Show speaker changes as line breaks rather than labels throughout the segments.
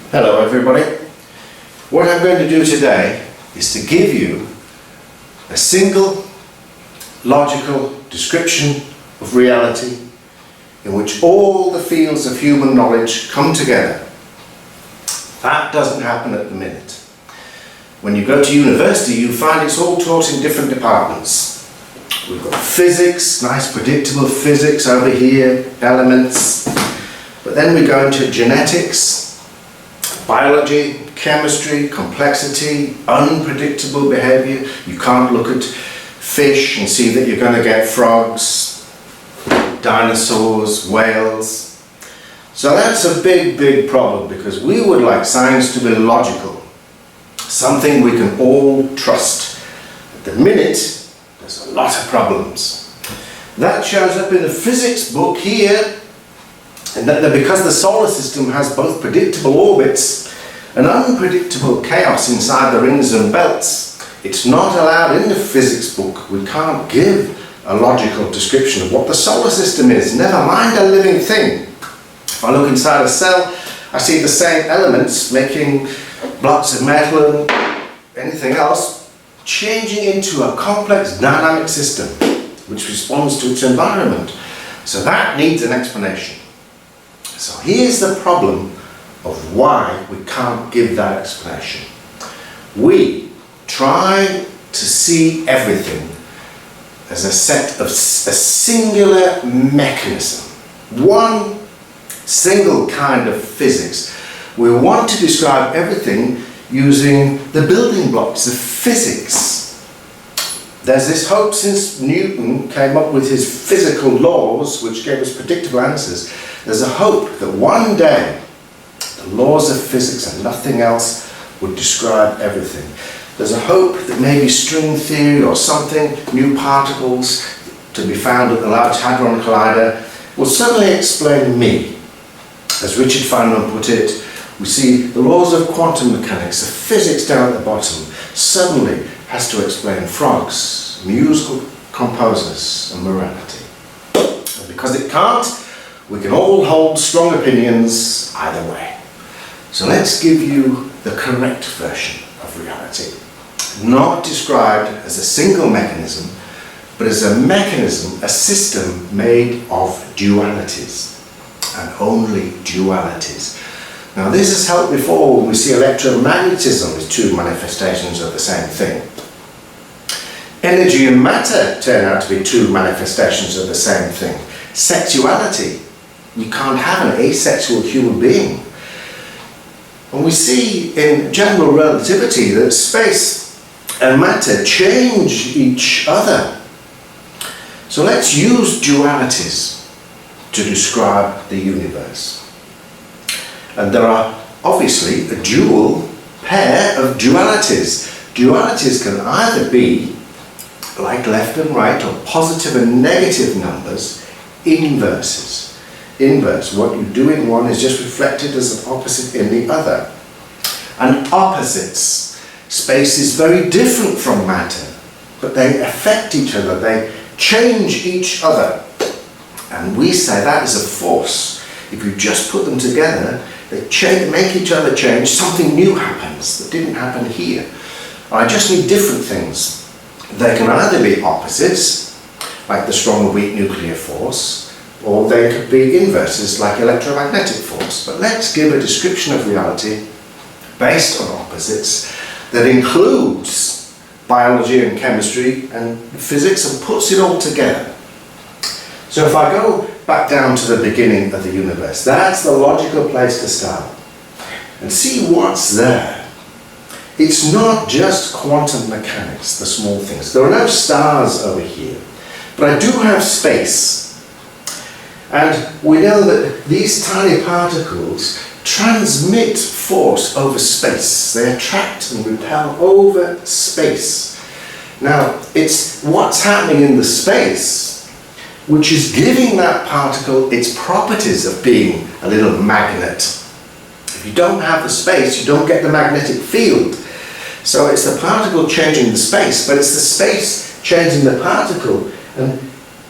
Hello everybody. What I'm going to do today is to give you a single logical description of reality in which all the fields of human knowledge come together. That doesn't happen at the minute. When you go to university, you find it's all taught in different departments. We've got physics, nice predictable physics over here, elements, but then we go into genetics, biology, chemistry, complexity, unpredictable behavior. You can't look at fish and see that you're going to get frogs, dinosaurs, whales. So that's a big problem, because we would like science to be logical, something we can all trust. At the minute, there's a lot of problems. That shows up in the physics book here, and that because the solar system has both predictable orbits and unpredictable chaos inside the rings and belts, it's not allowed in the physics book. We can't give a logical description of what the solar system is, never mind a living thing. If I look inside a cell, I see the same elements making blocks of metal and anything else, changing into a complex dynamic system which responds to its environment. So that needs an explanation. So here's the problem of why we can't give that explanation. We try to see everything as a singular mechanism, one single kind of physics. We want to describe everything using the building blocks of physics. There's this hope since Newton came up with his physical laws, which gave us predictable answers. There's a hope that one day the laws of physics and nothing else would describe everything. There's a hope that maybe string theory or something, new particles to be found at the Large Hadron Collider, will suddenly explain me. As Richard Feynman put it, we see the laws of quantum mechanics, the physics down at the bottom, suddenly has to explain frogs, musical composers and morality. And because it can't, we can all hold strong opinions either way. So let's give you the correct version of reality. Not described as a single mechanism, but as a mechanism, a system made of dualities, and only dualities. Now this has helped before when we see electromagnetism as two manifestations of the same thing. Energy and matter turn out to be two manifestations of the same thing. Sexuality, you can't have an asexual human being. And we see in general relativity that space and matter change each other. So let's use dualities to describe the universe. And there are obviously a dual pair of dualities. Dualities can either be like left and right, or positive and negative numbers, inverses. Inverse, what you do in one is just reflected as an opposite in the other. And opposites. Space is very different from matter, but they affect each other, they change each other. And we say that is a force. If you just put them together, they make each other change, something new happens that didn't happen here. I just need different things. They can either be opposites, like the strong or weak nuclear force, or they could be inverses, like electromagnetic force. But let's give a description of reality based on opposites that includes biology and chemistry and physics and puts it all together. So if I go back down to the beginning of the universe, that's the logical place to start and see what's there. It's not just quantum mechanics, the small things. There are no stars over here, but I do have space. And we know that these tiny particles transmit force over space. They attract and repel over space. Now, it's what's happening in the space which is giving that particle its properties of being a little magnet. If you don't have the space, you don't get the magnetic field. So it's the particle changing the space, but it's the space changing the particle. And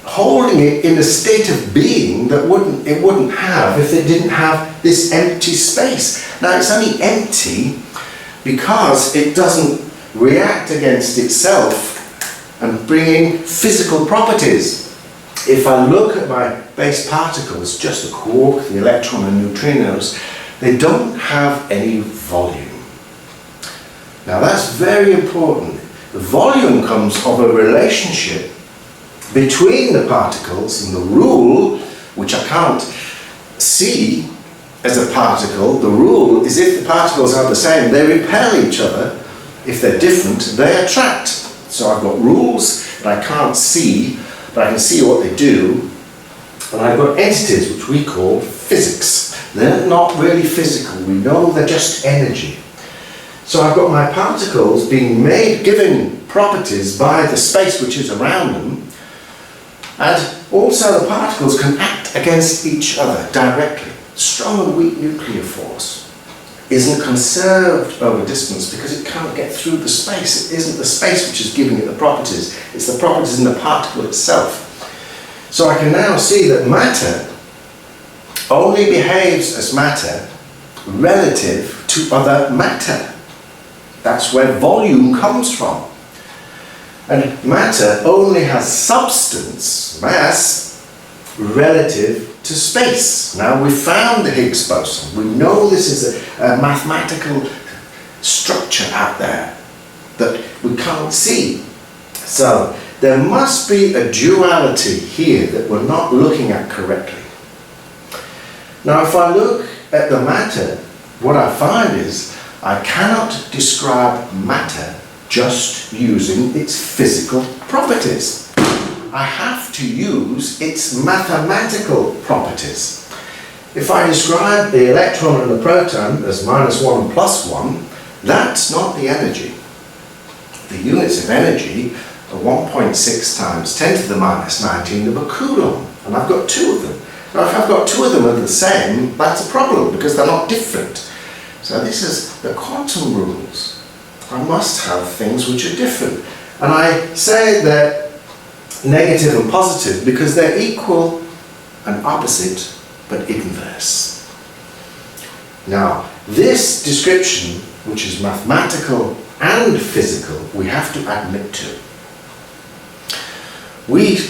holding it in a state of being that it wouldn't have if it didn't have this empty space. Now it's only empty because it doesn't react against itself and bring in physical properties. If I look at my base particles, just the quark, the electron and neutrinos, they don't have any volume. Now that's very important. The volume comes of a relationship between the particles, and the rule, which I can't see as a particle, the rule is if the particles are the same, they repel each other. If they're different, they attract. So I've got rules that I can't see, but I can see what they do. And I've got entities which we call physics. They're not really physical, we know they're just energy. So I've got my particles being given properties by the space which is around them, and also the particles can act against each other directly. Strong and weak nuclear force isn't conserved over distance because it can't get through the space. It isn't the space which is giving it the properties, it's the properties in the particle itself. So I can now see that matter only behaves as matter relative to other matter. That's where volume comes from. And matter only has substance, mass, relative to space. Now we've found the Higgs boson. We know this is a mathematical structure out there that we can't see. So there must be a duality here that we're not looking at correctly. Now if I look at the matter, what I find is I cannot describe matter just using its physical properties. I have to use its mathematical properties. If I describe the electron and the proton as -1 and +1, that's not the energy. The units of energy are 1.6 times 10 to the -19 of a coulomb, and I've got two of them. Now if I've got two of them that are the same, that's a problem because they're not different. So this is the quantum rules. I must have things which are different. And I say they're negative and positive because they're equal and opposite, but inverse. Now, this description, which is mathematical and physical, we have to admit to. We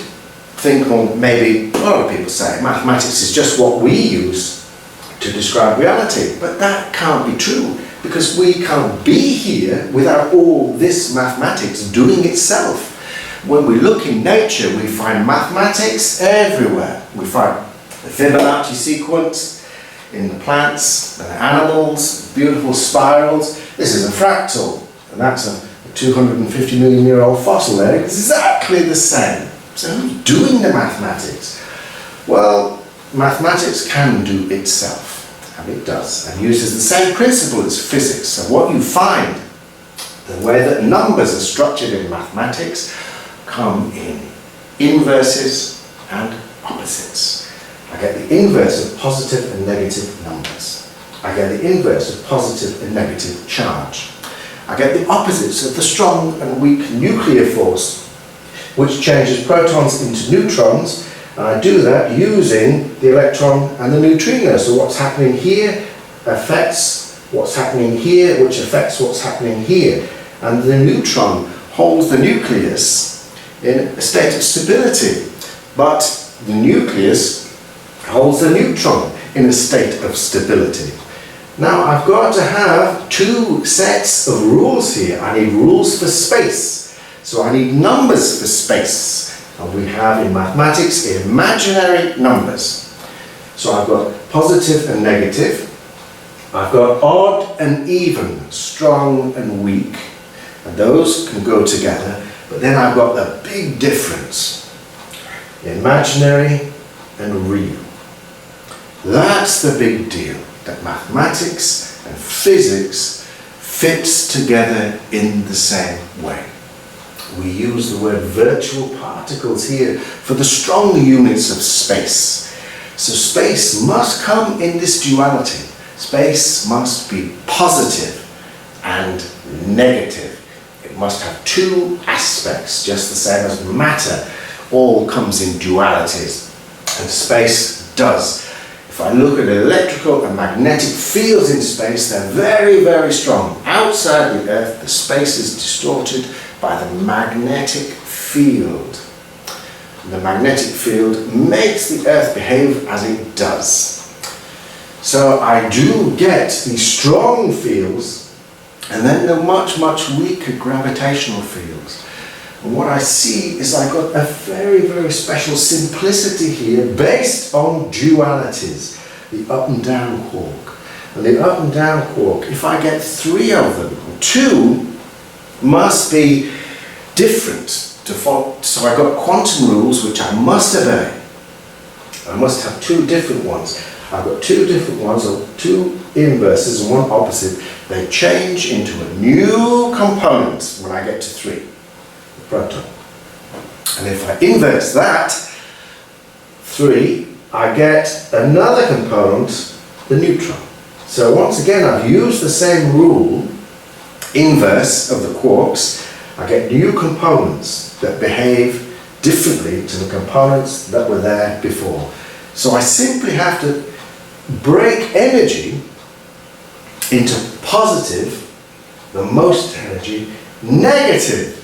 think, or maybe a lot of people say, mathematics is just what we use to describe reality, but that can't be true. Because we can't be here without all this mathematics doing itself. When we look in nature, we find mathematics everywhere. We find the Fibonacci sequence in the plants and the animals, beautiful spirals. This is a fractal, and that's a 250 million year old fossil there, exactly the same. So who's doing the mathematics? Well, mathematics can do itself. And it does, and uses the same principle as physics. So what you find, the way that numbers are structured in mathematics, come in inverses and opposites. I get the inverse of positive and negative numbers. I get the inverse of positive and negative charge. I get the opposites of the strong and weak nuclear force, which changes protons into neutrons. And I do that using the electron and the neutrino. So what's happening here affects what's happening here, which affects what's happening here. And the neutron holds the nucleus in a state of stability. But the nucleus holds the neutron in a state of stability. Now I've got to have two sets of rules here. I need rules for space. So I need numbers for space. And we have in mathematics imaginary numbers. So I've got positive and negative. I've got odd and even, strong and weak. And those can go together. But then I've got the big difference. Imaginary and real. That's the big deal. That mathematics and physics fits together in the same way. We use the word virtual particles here for the strong units of space. So space must come in this duality. Space must be positive and negative. It must have two aspects, just the same as matter. all comes in dualities, and space does. If I look at electrical and magnetic fields in space, they're very, very strong. Outside the Earth, the space is distorted by the magnetic field. The magnetic field makes the Earth behave as it does. So I do get these strong fields, and then the much, much weaker gravitational fields. And what I see is I've got a very, very special simplicity here based on dualities, the up and down quark. And the up and down quark, if I get 3 of them, 2 must be different to follow. So I've got quantum rules which I must obey. I must have 2 different ones. I've got 2 different ones, or 2 inverses and 1 opposite. They change into a new component when I get to 3. Proton. And if I inverse that 3, I get another component, the neutron. So once again, I've used the same rule, inverse of the quarks. I get new components that behave differently to the components that were there before. So I simply have to break energy into positive, the most energy, negative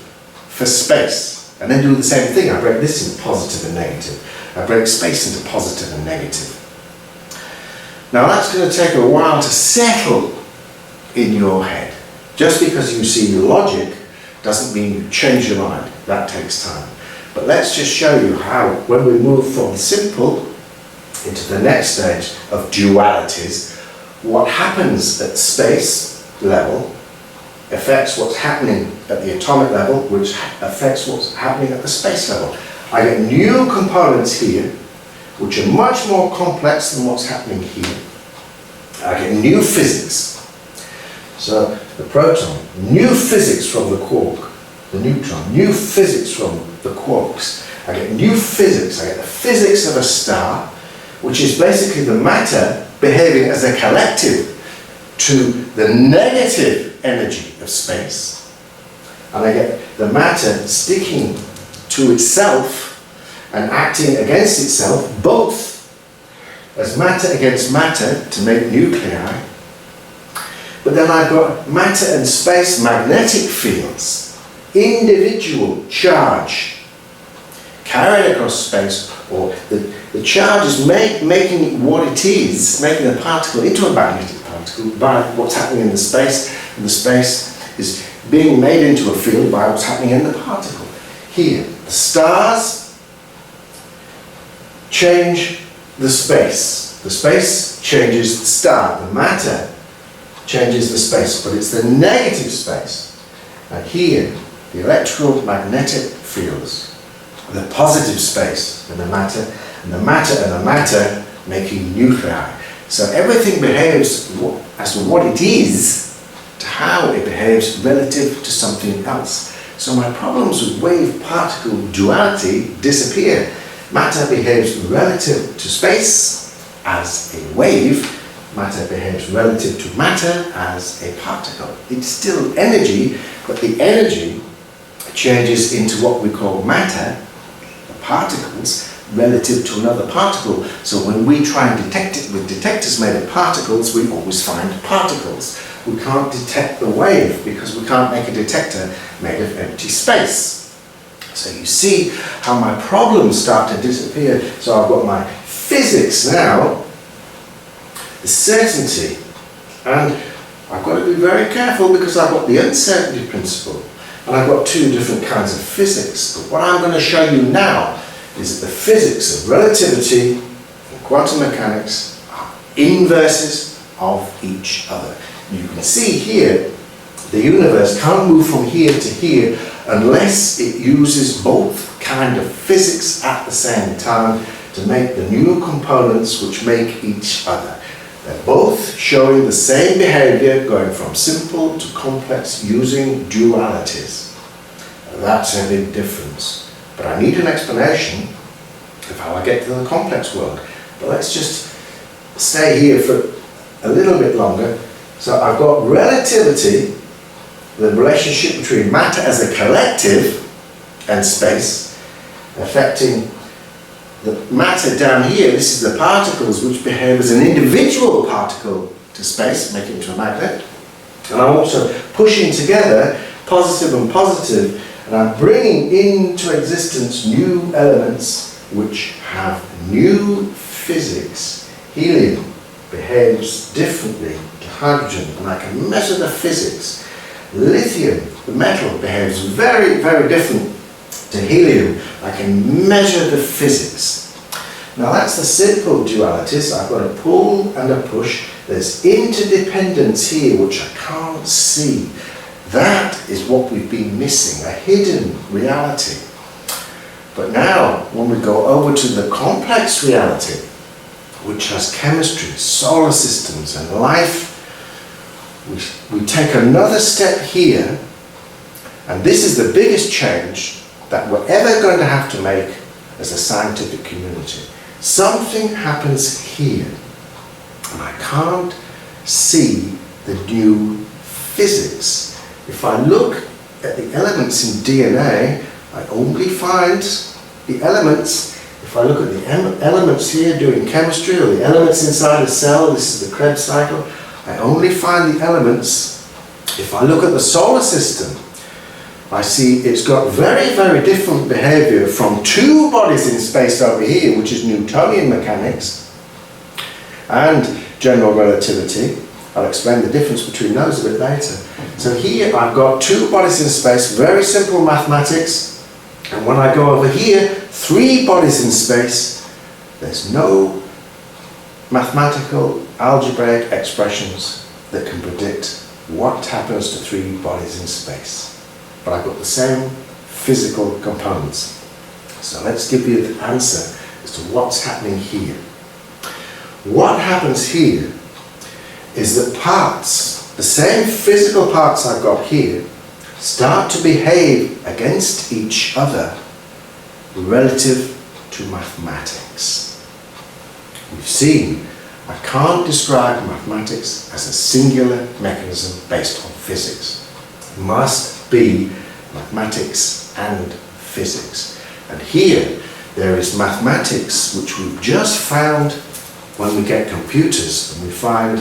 for space, and then do the same thing. I break this into positive and negative. I break space into positive and negative. Now that's going to take a while to settle in your head. Just because you see logic doesn't mean you change your mind. That takes time. But let's just show you how, when we move from simple into the next stage of dualities, what happens at space level affects what's happening at the atomic level, which affects what's happening at the space level. I get new components here, which are much more complex than what's happening here. I get new physics. So the proton, new physics from the quark, the neutron, new physics from the quarks. I get new physics. I get the physics of a star, which is basically the matter behaving as a collective to the negative energy of space, and I get the matter sticking to itself and acting against itself, both as matter against matter to make nuclei. But then I've got matter and space magnetic fields, individual charge carried across space, or the charge is making it what it is, making a particle into a magnetic particle by what's happening in the space, and the space is being made into a field by what's happening in the particle. Here, the stars change the space. The space changes the star. The matter changes the space, but it's the negative space. And here, the electrical magnetic fields, the positive space, and the matter, and the matter, and the matter making nuclei. So everything behaves as to what it is, to how it behaves relative to something else. So my problems with wave-particle duality disappear. Matter behaves relative to space as a wave. Matter behaves relative to matter as a particle. It's still energy, but the energy changes into what we call matter, the particles, relative to another particle. So when we try and detect it with detectors made of particles, we always find particles. We can't detect the wave because we can't make a detector made of empty space. So you see how my problems start to disappear. So I've got my physics now, the certainty, and I've got to be very careful because I've got the uncertainty principle, and I've got 2 different kinds of physics. But what I'm going to show you now is that the physics of relativity and quantum mechanics are inverses of each other. You can see here, the universe can't move from here to here unless it uses both kind of physics at the same time to make the new components which make each other. They're both showing the same behavior, going from simple to complex using dualities. That's a big difference. But I need an explanation of how I get to the complex world. But let's just stay here for a little bit longer. So I've got relativity, the relationship between matter as a collective and space. affecting the matter down here. This is the particles which behave as an individual particle to space, make it into a magnet. And I'm also pushing together positive and positive, and I'm bringing into existence new elements which have new physics. Helium behaves differently to hydrogen, and I can measure the physics. Lithium, the metal, behaves very, very different to helium. I can measure the physics. Now that's the simple dualities. I've got a pull and a push. There's interdependence here which I can't see. That is what we've been missing, a hidden reality. But now, when we go over to the complex reality, which has chemistry, solar systems and life, we take another step here, and this is the biggest change that we're ever going to have to make as a scientific community. Something happens here, and I can't see the new physics. If I look at the elements in DNA, I only find the elements. If I look at the elements here doing chemistry, or the elements inside a cell, this is the Krebs cycle, I only find the elements. If I look at the solar system, I see it's got very, very different behavior from two bodies in space over here, which is Newtonian mechanics and general relativity. I'll explain the difference between those a bit later. So here I've got two bodies in space, very simple mathematics, and when I go over here, three bodies in space, there's no mathematical algebraic expressions that can predict what happens to three bodies in space. But I've got the same physical components. So let's give you the answer as to what's happening here. What happens here is that parts, the same physical parts I've got here, start to behave against each other relative to mathematics. We've seen I can't describe mathematics as a singular mechanism based on physics. It must be mathematics and physics. And here there is mathematics which we've just found when we get computers, and we find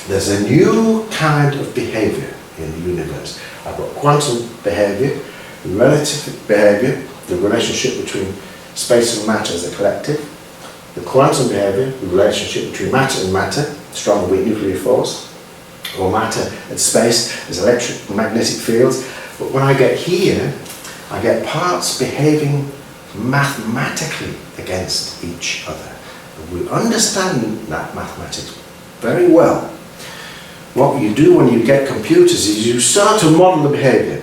there's a new kind of behavior in the universe. I've got quantum behavior, relative behavior, the relationship between space and matter as a collective, the quantum behavior, the relationship between matter and matter, strong and weak nuclear force, or matter and space as electric and magnetic fields. But when I get here, I get parts behaving mathematically against each other. And we understand that mathematics very well. What you do when you get computers is you start to model the behavior.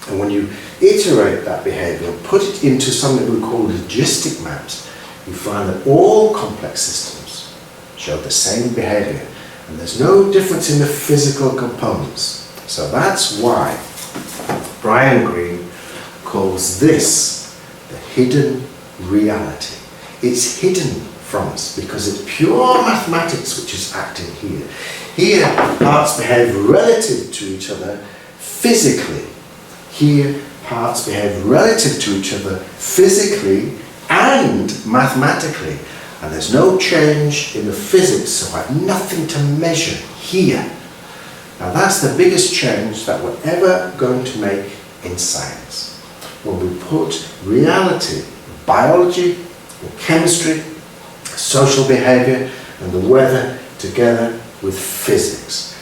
And when you iterate that behavior and put it into something we call logistic maps, you find that all complex systems show the same behavior. And there's no difference in the physical components. So that's why Brian Greene calls this the hidden reality. It's hidden from us because it's pure mathematics which is acting here. Here, parts behave relative to each other physically. Here, parts behave relative to each other physically and mathematically. And there's no change in the physics, so I have nothing to measure here. Now that's the biggest change that we're ever going to make in science. When we put reality, biology, chemistry, social behavior, and the weather together with physics.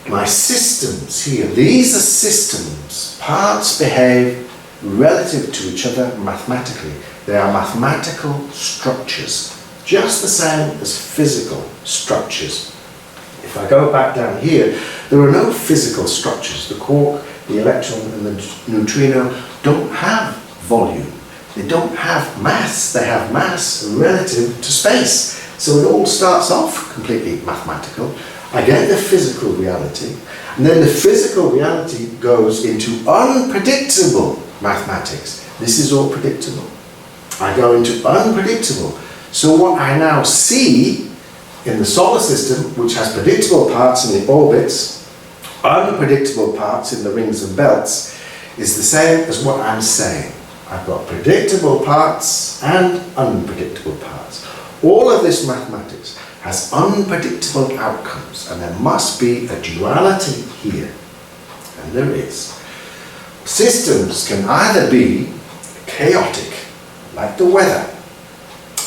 My systems here, these are systems. Parts behave relative to each other mathematically. They are mathematical structures, just the same as physical structures. If I go back down here, there are no physical structures. The quark, the electron, and the neutrino don't have volume. They don't have mass. They have mass relative to space. So it all starts off completely mathematical. I get the physical reality, and then the physical reality goes into unpredictable mathematics. This is all predictable. I go into unpredictable. So what I now see in the solar system, which has predictable parts in the orbits, unpredictable parts in the rings and belts, is the same as what I'm saying. I've got predictable parts and unpredictable parts. All of this mathematics has unpredictable outcomes, and there must be a duality here, and there is. Systems can either be chaotic, like the weather,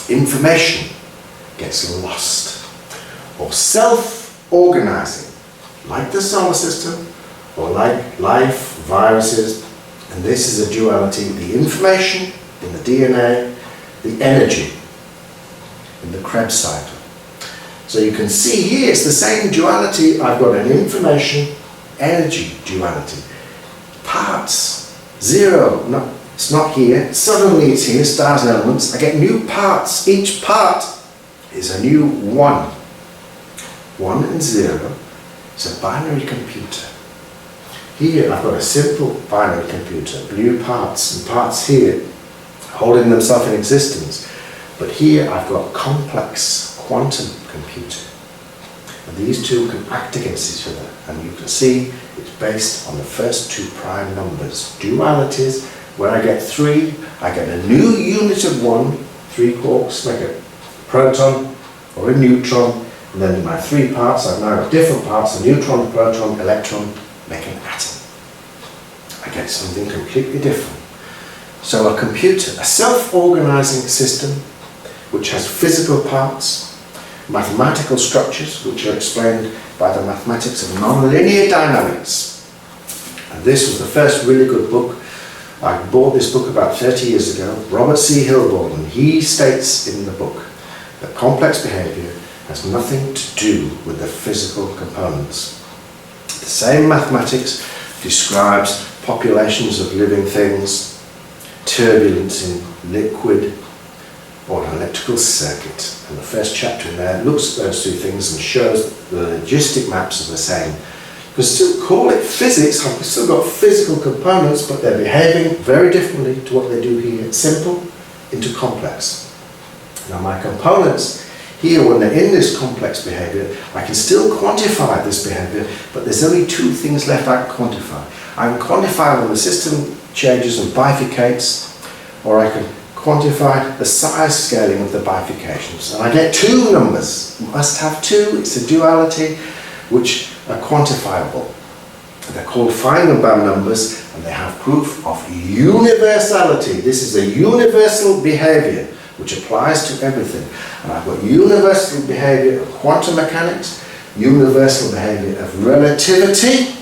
information gets lost, or self-organizing, like the solar system, or like life, viruses, and this is a duality, the information in the DNA, the energy in the Krebs cycle. So you can see here it's the same duality. I've got an information energy duality. Parts, zero, no, it's not here, suddenly it's here, stars and elements. I get new parts, each part is a new one. 1 and 0 is a binary computer. Here I've got a simple binary computer, blue parts and parts here holding themselves in existence. But here I've got complex quantum computer. And these two can act against each other. And you can see it's based on the first two prime numbers. Dualities, where I get 3, I get a new unit of 1, 3 quarks make a proton or a neutron. And then in my 3 parts, I've now got different parts, a neutron, proton, electron, make an atom. I get something completely different. So a computer, a self-organizing system, which has physical parts, mathematical structures, which are explained by the mathematics of nonlinear dynamics. And this was the first really good book. I bought this book about 30 years ago, Robert C. Hilborn, and he states in the book that complex behavior has nothing to do with the physical components. The same mathematics describes populations of living things, turbulence in liquid or an electrical circuit. And the first chapter in there looks at those two things and shows the logistic maps are the same. You can still call it physics, I've still got physical components, but they're behaving very differently to what they do here. Simple into complex. Now my components here, when they're in this complex behavior, I can still quantify this behavior, but there's only 2 things left I can quantify. I can quantify when the system changes and bifurcates, or I can quantify the size scaling of the bifurcations. And I get 2 numbers. Must have 2, it's a duality, which are quantifiable. They're called Feigenbaum numbers, and they have proof of universality. This is a universal behavior which applies to everything. And I've got universal behavior of quantum mechanics, universal behavior of relativity,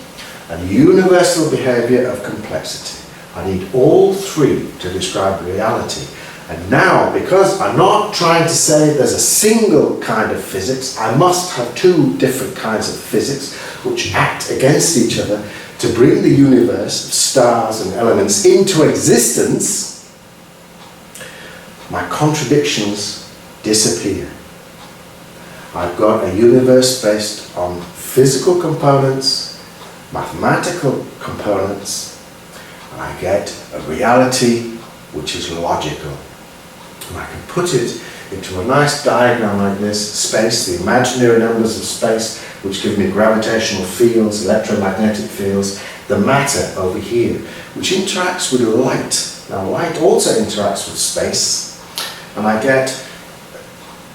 and universal behavior of complexity. I need all 3 to describe reality. And now, because I'm not trying to say there's a single kind of physics, I must have 2 different kinds of physics which act against each other to bring the universe of stars and elements into existence. My contradictions disappear. I've got a universe based on physical components, mathematical components, and I get a reality which is logical. And I can put it into a nice diagram like this: space, the imaginary numbers of space, which give me gravitational fields, electromagnetic fields, the matter over here, which interacts with light. Now light also interacts with space, and I get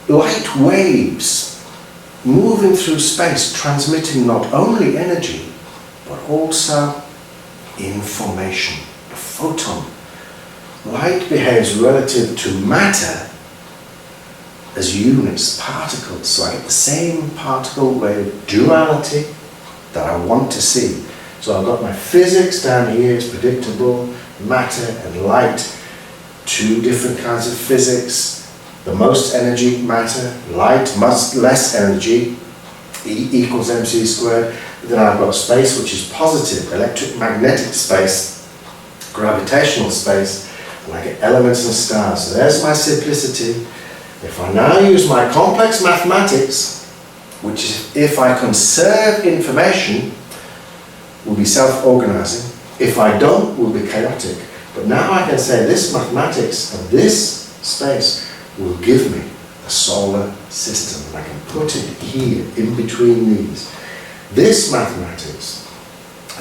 light waves moving through space, transmitting not only energy, but also information, a photon. Light behaves relative to matter as units, particles. So I get the same particle wave duality that I want to see. So I've got my physics down here, it's predictable, matter and light, 2 different kinds of physics. The most energy, matter, light, much less energy, E equals mc squared. Then I've got space, which is positive, electric magnetic space, gravitational space, and I get elements and stars. So there's my simplicity. If I now use my complex mathematics, which is, if I conserve information, will be self-organizing. If I don't, will be chaotic. But now I can say this mathematics and this space will give me a solar system. And I can put it here in between these. This mathematics,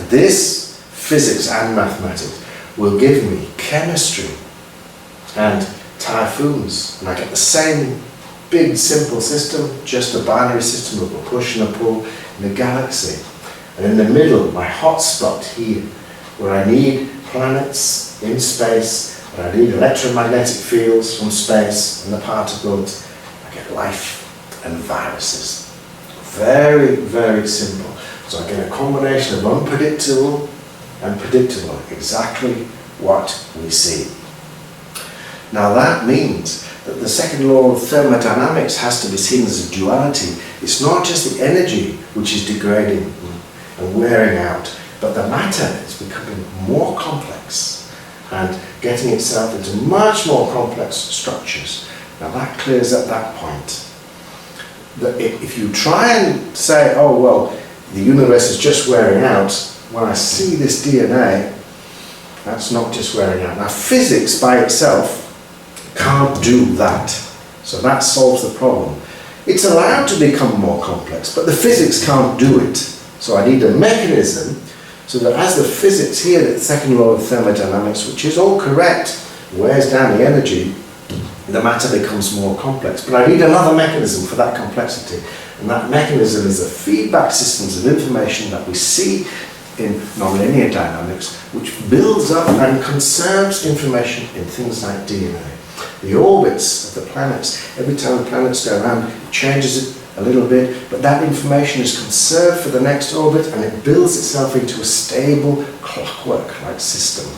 this physics and mathematics will give me chemistry and typhoons, and I get the same big simple system, just a binary system of a push and a pull in a galaxy. And in the middle, my hot spot here, where I need planets in space, and I need electromagnetic fields from space and the particles, I get life and viruses. Very, very simple. So I get a combination of unpredictable and predictable, exactly what we see. Now that means that the second law of thermodynamics has to be seen as a duality. It's not just the energy which is degrading and wearing out, but the matter is becoming more complex and getting itself into much more complex structures. Now that clears up that point. That if you try and say, oh well, the universe is just wearing out, when I see this DNA, that's not just wearing out. Now physics by itself can't do that. So that solves the problem. It's allowed to become more complex, but the physics can't do it. So I need a mechanism so that as the physics here, the second law of thermodynamics, which is all correct, wears down the energy, the matter becomes more complex. But I need another mechanism for that complexity. And that mechanism is the feedback systems of information that we see in nonlinear dynamics, which builds up and conserves information in things like DNA. The orbits of the planets, every time the planets go around, it changes it a little bit, but that information is conserved for the next orbit and it builds itself into a stable clockwork-like system.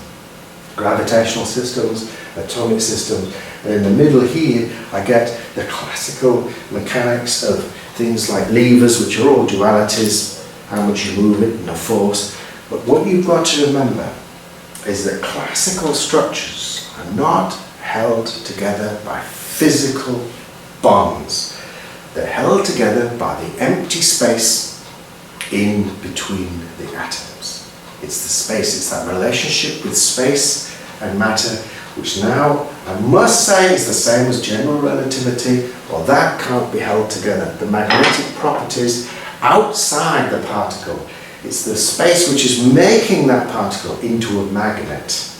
Gravitational systems, atomic systems, and in the middle here I get the classical mechanics of things like levers, which are all dualities, how much you move it and a force. But what you've got to remember is that classical structures are not held together by physical bonds. They're held together by the empty space in between the atoms. It's the space, it's that relationship with space and matter, which now I must say is the same as general relativity, or that can't be held together. The magnetic properties outside the particle, it's the space which is making that particle into a magnet.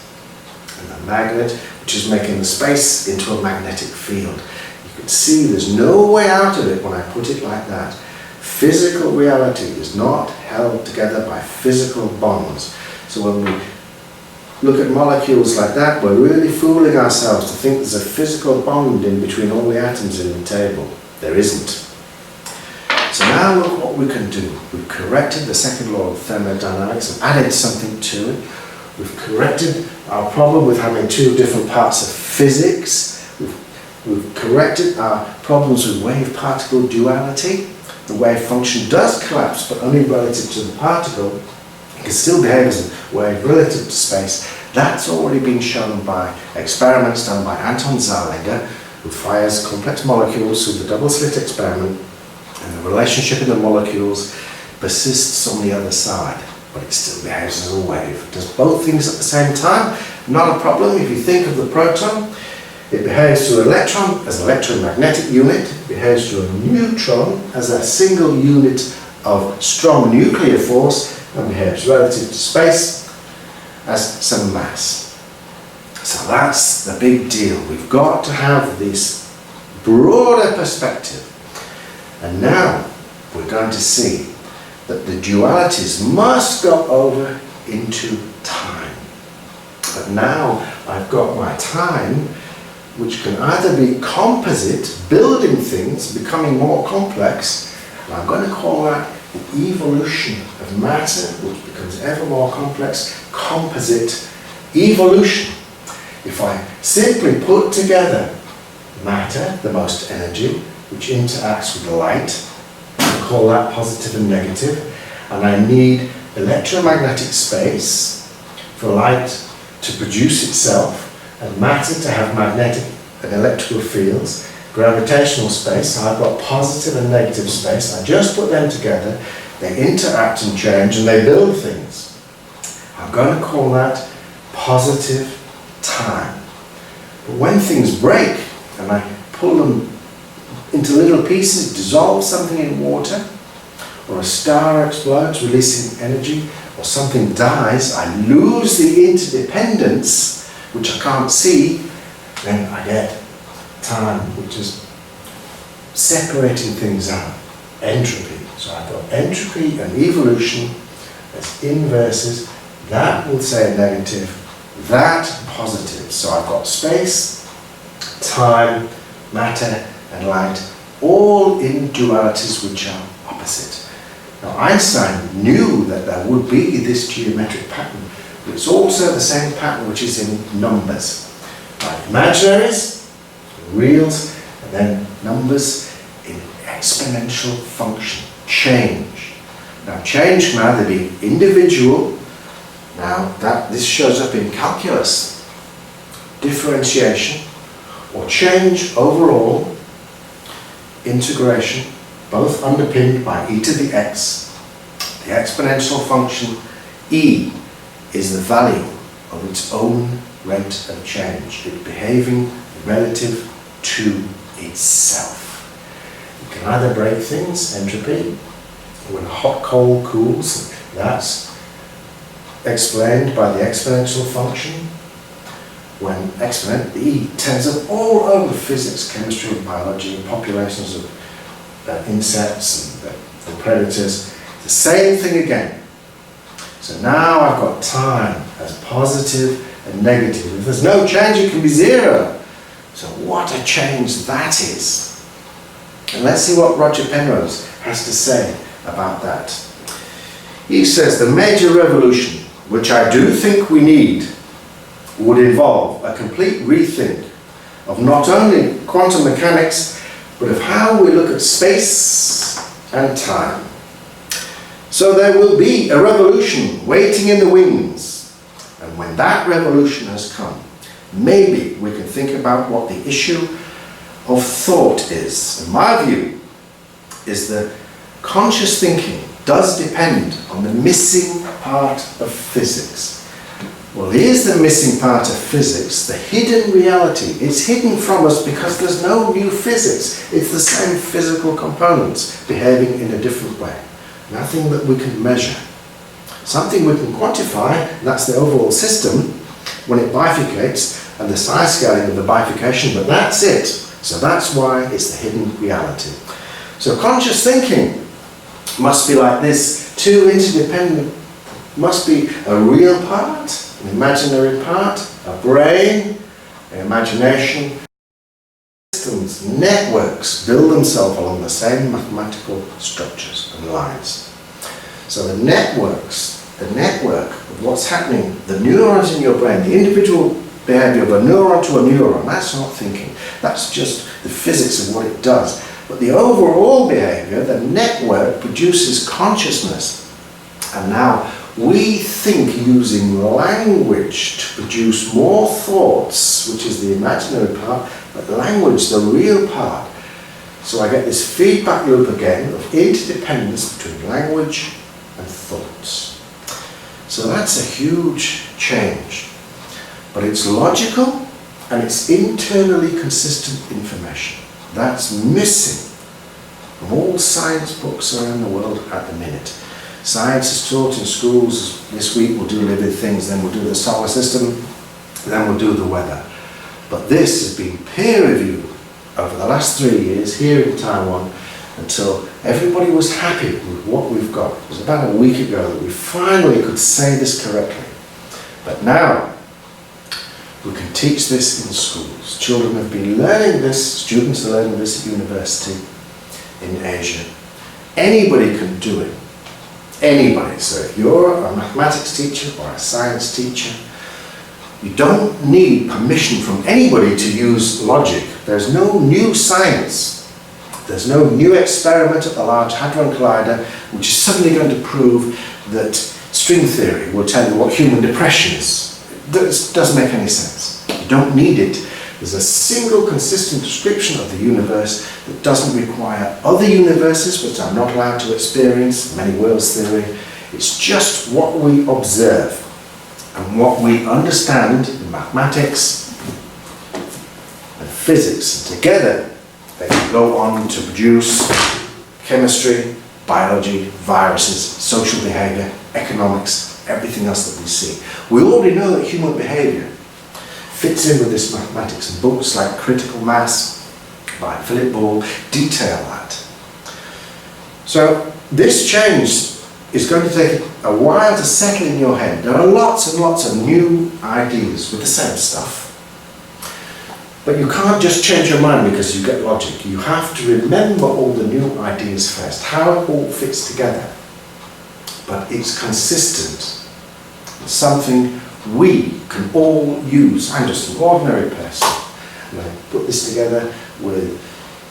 And the magnet which is making the space into a magnetic field. You can see there's no way out of it when I put it like that. Physical reality is not held together by physical bonds. So when we look at molecules like that, we're really fooling ourselves to think there's a physical bond in between all the atoms in the table. There isn't. So now look what we can do. We've corrected the second law of thermodynamics and added something to it. We've corrected our problem with having two different parts of physics. We've corrected our problems with wave-particle duality. The wave function does collapse, but only relative to the particle. It can still behave as a wave relative to space. That's already been shown by experiments done by Anton Zeilinger, who fires complex molecules through the double-slit experiment, and the relationship in the molecules persists on the other side, but it still behaves as a wave. It does both things at the same time. Not a problem. If you think of the proton, it behaves to an electron as an electromagnetic unit. It behaves to a neutron as a single unit of strong nuclear force, and behaves relative to space as some mass. So that's the big deal. We've got to have this broader perspective. And now we're going to see that the dualities must go over into time. But now I've got my time, which can either be composite, building things, becoming more complex, and I'm going to call that the evolution of matter, which becomes ever more complex, composite evolution. If I simply put together matter, the most energy, which interacts with light, I call that positive and negative, and I need electromagnetic space for light to produce itself, and matter to have magnetic and electrical fields, gravitational space, so I've got positive and negative space. I just put them together, they interact and change, and they build things. I'm going to call that positive time. But when things break, and I pull them into little pieces, dissolve something in water, or a star explodes, releasing energy, or something dies, I lose the interdependence, which I can't see, then I get time, which is separating things out. Entropy. So I've got entropy and evolution as inverses. That will say negative, that positive. So I've got space, time, matter and light, all in dualities which are opposite. Now Einstein knew that there would be this geometric pattern, but it's also the same pattern which is in numbers. Like imaginaries, reals, and then numbers in exponential function. Change. Now change can either be individual, now this shows up in calculus, differentiation, or change overall, integration, both underpinned by e to the x. The exponential function e is the value of its own rate of change, it behaving relative to itself. You can either break things, entropy, when hot coal cools, that's explained by the exponential function. When exponent, the E turns up all over physics, chemistry and biology, populations of insects and the predators. The same thing again. So now I've got time as positive and negative. If there's no change, it can be zero. So what a change that is. And let's see what Roger Penrose has to say about that. He says the major revolution, which I do think we need, would involve a complete rethink of not only quantum mechanics, but of how we look at space and time. So there will be a revolution waiting in the wings, and when that revolution has come, maybe we can think about what the issue of thought is. In my view, is that conscious thinking does depend on the missing part of physics. Well, here's the missing part of physics, the hidden reality. It's hidden from us because there's no new physics. It's the same physical components behaving in a different way. Nothing that we can measure. Something we can quantify, that's the overall system, when it bifurcates, and the size scaling of the bifurcation, but that's it. So that's why it's the hidden reality. So conscious thinking must be like this. Two interdependent, must be a real part, an imaginary part, a brain, an imagination. Systems, networks build themselves along the same mathematical structures and lines. So the network of what's happening, the neurons in your brain, the individual behavior of a neuron to a neuron, that's not thinking. That's just the physics of what it does. But the overall behavior, the network, produces consciousness. And now we think using language to produce more thoughts, which is the imaginary part, but language, the real part. So I get this feedback loop again of interdependence between language and thoughts. So that's a huge change. But it's logical and it's internally consistent information. That's missing from all science books around the world at the minute. Science is taught in schools. This week we'll do living things, then we'll do the solar system, then we'll do the weather. But this has been peer reviewed over the last 3 years here in Taiwan until everybody was happy with what we've got. It was about a week ago that we finally could say this correctly. But now we can teach this in schools. Children have been learning this, students are learning this at university in Asia. Anybody can do it. Anybody. So if you're a mathematics teacher or a science teacher, you don't need permission from anybody to use logic. There's no new science. There's no new experiment at the Large Hadron Collider which is suddenly going to prove that string theory will tell you what human depression is. This doesn't make any sense. You don't need it. There's a single consistent description of the universe that doesn't require other universes which are not allowed to experience, many worlds theory. It's just what we observe and what we understand in mathematics and physics. And together they can go on to produce chemistry, biology, viruses, social behavior, economics, everything else that we see. We already know that human behaviour fits in with this mathematics, and books like Critical Mass by Philip Ball detail that. So this change is going to take a while to settle in your head. There are lots and lots of new ideas with the same stuff. But you can't just change your mind because you get logic. You have to remember all the new ideas first, how it all fits together. But it's consistent. It's something we can all use. I'm just an ordinary person. And I put this together with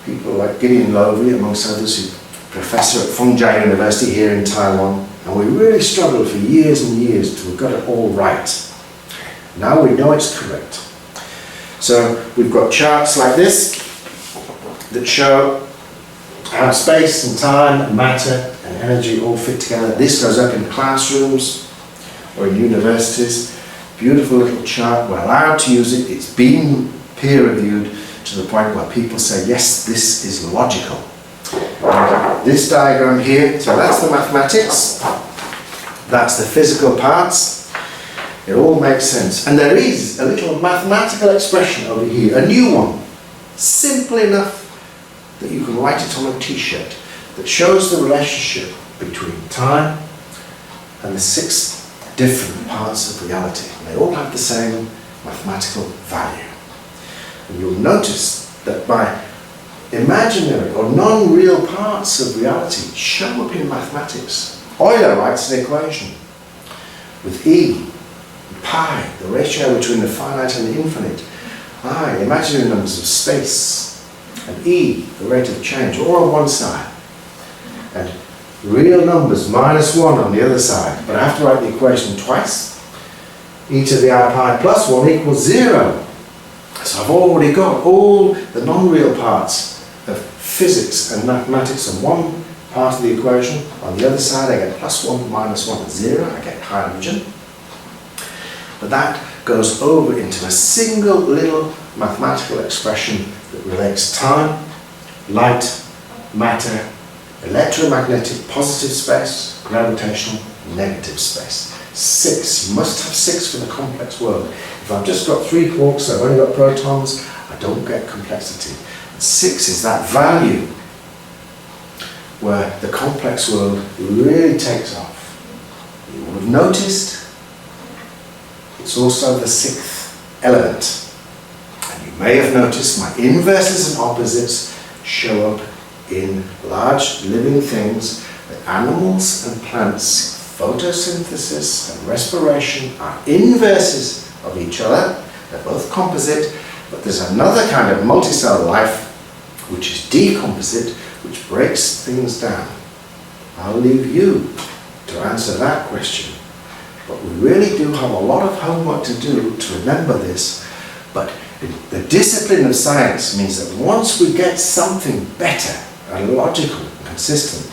people like Gideon Lovey, amongst others, who's professor at Fungjia University here in Taiwan. And we really struggled for years and years to have got it all right. Now we know it's correct. So we've got charts like this that show how space and time and matter and energy all fit together. This goes up in classrooms or in universities. Beautiful little chart. We're allowed to use it. It's been peer reviewed to the point where people say, yes, this is logical. And this diagram here, so that's the mathematics. That's the physical parts. It all makes sense. And there is a little mathematical expression over here, a new one, simple enough that you can write it on a t-shirt, that shows the relationship between time and the 6 different parts of reality. And they all have the same mathematical value. And you'll notice that by imaginary or non-real parts of reality show up in mathematics. Euler writes an equation with E, pi, the ratio between the finite and the infinite, I, imaginary numbers of space, and E, the rate of change, all on one side, and real numbers minus 1 on the other side. But I have to write the equation twice. E to the I pi plus 1 equals 0. So I've already got all the non-real parts of physics and mathematics on one part of the equation. On the other side I get plus 1 minus 1 is 0, I get hydrogen. But that goes over into a single little mathematical expression that relates time, light, matter, electromagnetic positive space, gravitational negative space. 6, you must have 6 for the complex world. If I've just got 3 quarks, I've only got protons, I don't get complexity. 6 is that value where the complex world really takes off. You will have noticed it's also the 6th element. And you may have noticed my inverses and opposites show up in large living things. The animals and plants, photosynthesis and respiration are inverses of each other. They're both composite, but there's another kind of multicellular life which is decomposite, which breaks things down. I'll leave you to answer that question. But we really do have a lot of homework to do to remember this. But the discipline of science means that once we get something better and logical and consistent,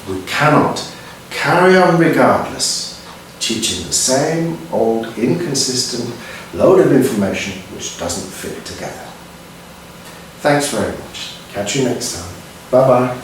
we cannot carry on regardless, teaching the same old inconsistent load of information which doesn't fit together. Thanks very much. Catch you next time. Bye-bye.